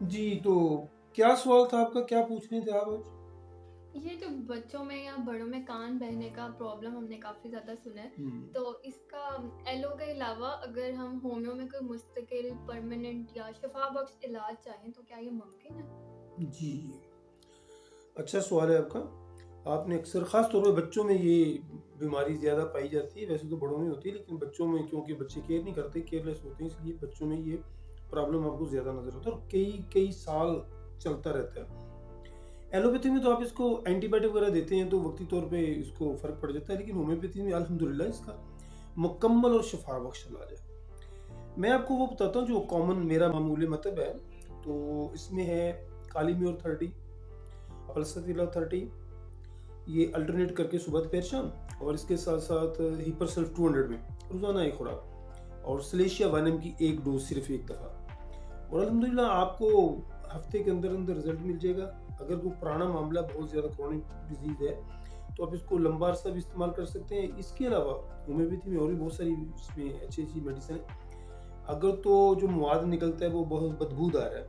जी, तो क्या सवाल था आपका? क्या पूछ रहे थे आप आज? ये जो बच्चों में या बड़ों में कान बहने का प्रॉब्लम हमने काफ़ी ज़्यादा सुना है। हुँ। तो इसका एलो के अलावा अगर हम होम्यो में कोई मुस्तकिल, परमानेंट या शफ़ा बख्श इलाज चाहें तो क्या ये मुमकिन है? जी, अच्छा सवाल है आपका। आपने अक्सर ख़ास तौर पे बच्चों में ये बीमारी ज़्यादा पाई जाती है, वैसे तो बड़ों में होती है, लेकिन बच्चों में क्योंकि बच्चे केयर नहीं करते, केयरलेस होते हैं, इसलिए बच्चों में ये प्रॉब्लम आपको ज़्यादा नज़र आता है और कई-कई साल चलता रहता है। एलोपैथी में तो आप इसको एंटीबायोटिक वगैरह देते हैं, तो वक़्ती तौर पे इसको फ़र्क पड़ जाता है, लेकिन होम्योपैथी में अल्हम्दुलिल्लाह इसका मुकम्मल और शफ़ा बख्श इलाज है। मैं आपको वो बताता हूँ जो कॉमन मेरा मामूली मतलब है। तो इसमें है काली म्योर 30, पल्सटीला 30, ये अल्टरनेट करके सुबह दोपहर शाम, और इसके साथ-साथ हिपर सल्फ 200 में रोज़ाना एक खुराक, और सलेशिया वाइनम की एक डोज़ सिर्फ़ एक दफ़ा। और अल्हम्दुलिल्लाह आपको हफ़्ते के अंदर-अंदर रिज़ल्ट मिल जाएगा। अगर कोई पुराना मामला बहुत ज़्यादा क्रोनिक डिज़ीज़ है, तो आप इसको लंबा अरसा भी इस्तेमाल कर सकते हैं। इसके अलावा होम्योपैथी में और भी बहुत सारी इसमें अच्छी-अच्छी मेडिसिन है। अगर तो जो मवाद निकलता है वो बहुत बदबूदार है,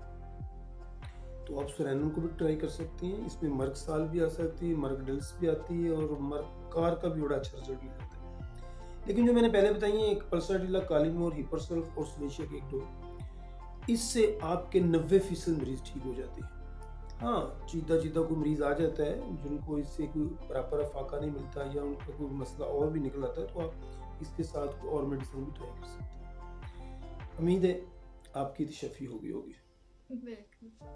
तो आप सेरेनम को भी ट्राई कर सकती हैं। इसमें मर्क साल भी आ सकती है, मर्क डिल्स भी आती है, और मर्क कार का भी बड़ा अच्छा रिजल्ट मिल जाता है। लेकिन जो मैंने पहले बताई है, एक पल्सटीला, कालीमोर, हिपरसल्फ और स्लेशिया के एक डोज, इससे आपके 90% मरीज ठीक हो जाते हैं। हाँ, चीता-चीता कोई मरीज आ जाता है जिनको इससे कोई प्रॉपर फाका नहीं मिलता, या उनका कोई मसला और भी निकल आता है, तो आप इसके साथ कोई और मेडिसिन भी ट्राई कर सकते हैं। उम्मीद है आपकी शफ़ी हो गई होगी। बिल्कुल।